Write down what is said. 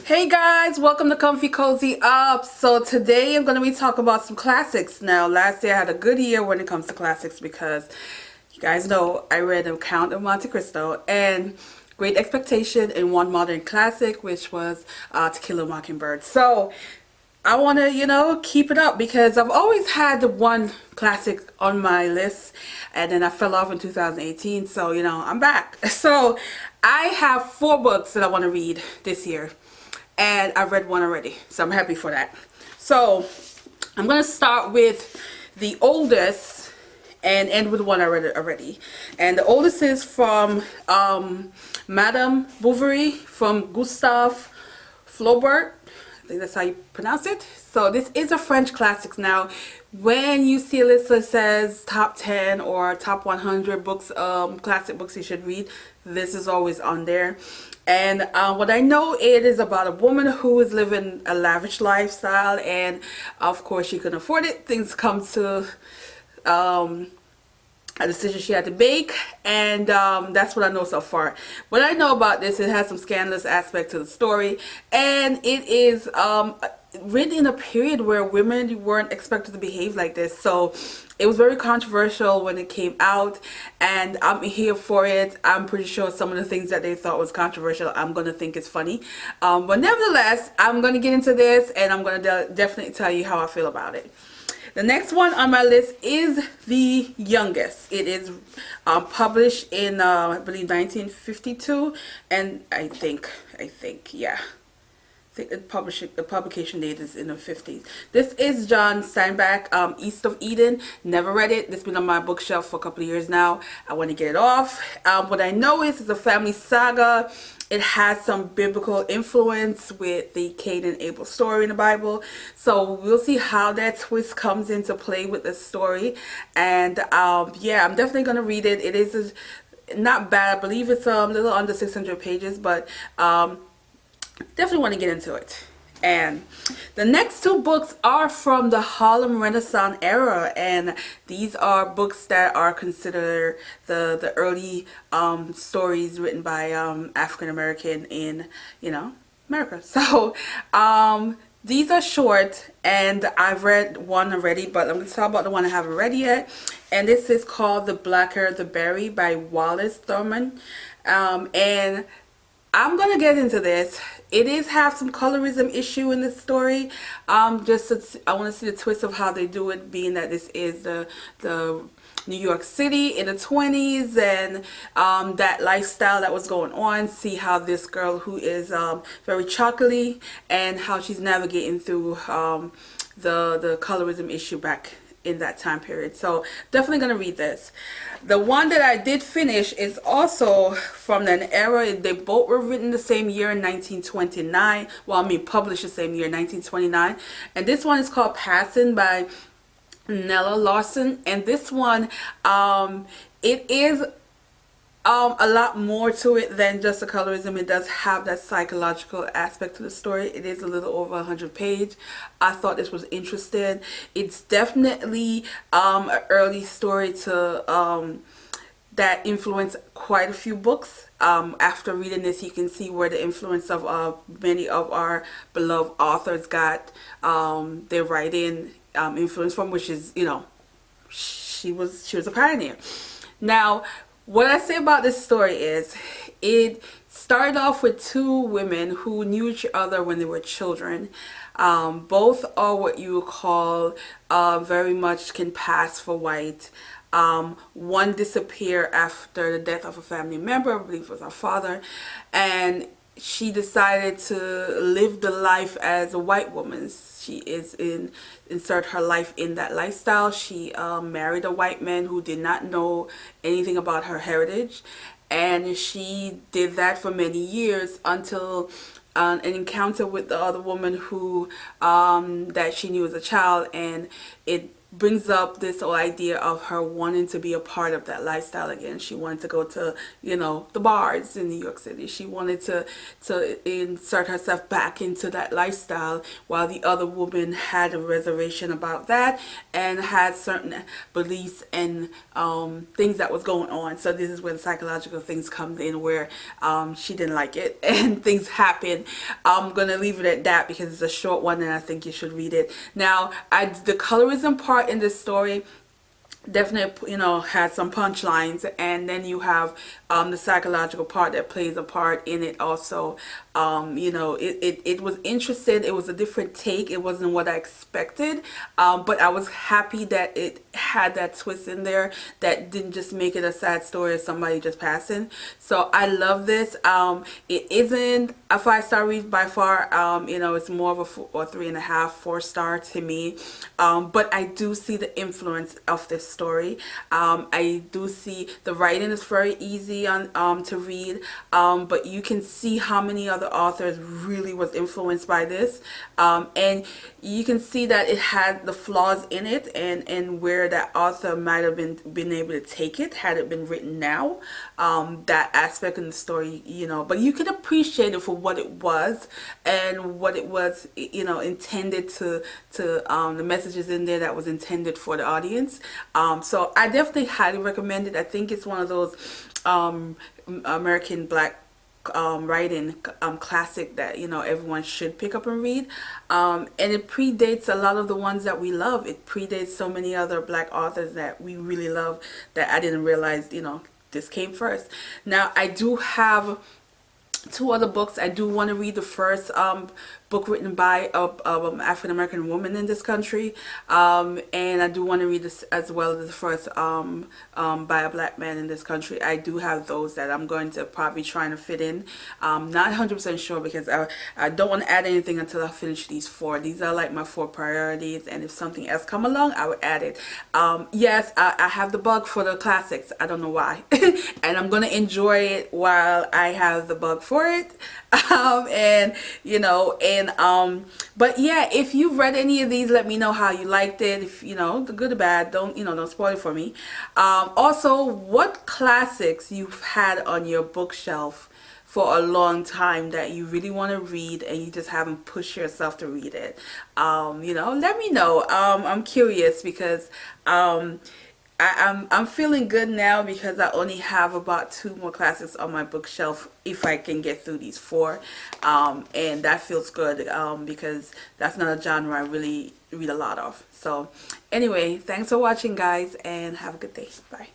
Hey guys, welcome to Comfy Cozy Up. So today I'm going to be talking about some classics. Now, last year I had a good year when it comes to classics because you guys know I read The Count of Monte Cristo and Great Expectation and one modern classic, which was To Kill a Mockingbird. So I want to, keep it up because I've always had the one classic on my list and then I fell off in 2018. So, I'm back. So I have 4 books that I want to read this year and I've read one already. So I'm happy for that. So I'm going to start with the oldest and end with one I read already. And the oldest is from Madame Bovary from Gustave Flaubert. I think that's how you pronounce it. So this is a French classics. Now, when you see a list that says top 10 or top 100 books, classic books you should read, this is always on there. And what I know, it is about a woman who is living a lavish lifestyle, and of course she couldn't afford it. Things come to a decision she had to make, and that's what I know so far. What I know about this, it has some scandalous aspect to the story, and it is written in a period where women weren't expected to behave like this. So it was very controversial when it came out, and I'm here for it. I'm pretty sure some of the things that they thought was controversial, I'm gonna think it's funny, but nevertheless, I'm gonna get into this and I'm gonna definitely tell you how I feel about it. The next one on my list is The Youngest. It is published in, I believe, 1952, and yeah. I think the publication date is in the 50s. This is John Steinbeck, East of Eden. Never read it. This has been on my bookshelf for a couple of years now. I want to get it off. What I know is it's a family saga. It has some biblical influence with the Cain and Abel story in the Bible. So we'll see how that twist comes into play with this story. And yeah, I'm definitely going to read it. It is not bad. I believe it's a little under 600 pages, but definitely want to get into it. And the next 2 books are from the Harlem Renaissance era, and these are books that are considered the early stories written by African American in America. So these are short, and I've read one already, but I'm going to talk about the one I haven't read yet. And this is called The Blacker the Berry by Wallace Thurman. And I'm gonna get into this. It is have some colorism issue in this story. I want to see the twist of how they do it, being that this is the New York City in the 20s, and that lifestyle that was going on. See how this girl who is very chocolatey, and how she's navigating through the colorism issue back in that time period. So definitely gonna read this. The one that I did finish is also from an era. They both were written the same year in 1929. Well, I mean published the same year, 1929. And this one is called Passing by Nella Larson. And this one, it is a lot more to it than just the colorism. It does have that psychological aspect to the story. It is a little over 100 pages. I thought this was interesting. It's definitely an early story to that influenced quite a few books. After reading this, you can see where the influence of many of our beloved authors got their writing influence from, which is, she was a pioneer. Now, what I say about this story is it started off with 2 women who knew each other when they were children. Both are what you would call very much can pass for white. One disappeared after the death of a family member, I believe it was her father, and she decided to live the life as a white woman. She is insert her life in that lifestyle. She married a white man who did not know anything about her heritage, and she did that for many years until an encounter with the other woman who that she knew as a child, and it brings up this whole idea of her wanting to be a part of that lifestyle again. She wanted to go to, the bars in New York City. She wanted to insert herself back into that lifestyle, while the other woman had a reservation about that and had certain beliefs and things that was going on. So this is where the psychological things comes in, where she didn't like it and things happened. I'm gonna leave it at that because it's a short one and I think you should read it. Now, the colorism part in this story definitely, has some punchlines, and then you have the psychological part that plays a part in it also. It was interesting. It was a different take. It wasn't what I expected, but I was happy that it had that twist in there that didn't just make it a sad story of somebody just passing. So I love this. It isn't a 5-star read by far. It's more of a 3.5, 4-star to me. But I do see the influence of this story. I do see the writing is very easy to read, but you can see how many other authors really was influenced by this, and you can see that it had the flaws in it, and where that author might have been able to take it had it been written now, that aspect in the story, but you could appreciate it for what it was and what it was, intended to the messages in there that was intended for the audience. So I definitely highly recommend it. I think it's one of those American Black writing classic that everyone should pick up and read, and it predates a lot of the ones that we love. It predates so many other Black authors that we really love that I didn't realize this came first. Now, I do have 2 other books. I do want to read the first book written by a African American woman in this country, and I do want to read this as well as the first by a Black man in this country. I do have those that I'm going to probably try to fit in. Not 100% sure because I don't want to add anything until I finish these 4. These are like my 4 priorities, and if something else come along, I would add it. Yes, I have the bug for the classics. I don't know why, and I'm gonna enjoy it while I have the bug for it. But yeah, if you've read any of these, let me know how you liked it. If the good or bad, don't spoil it for me. Also, what classics you've had on your bookshelf for a long time that you really want to read and you just haven't pushed yourself to read it. Let me know. I'm curious because I'm feeling good now because I only have about 2 more classics on my bookshelf if I can get through these 4, and that feels good because that's not a genre I really read a lot of. So anyway, thanks for watching, guys, and have a good day. Bye.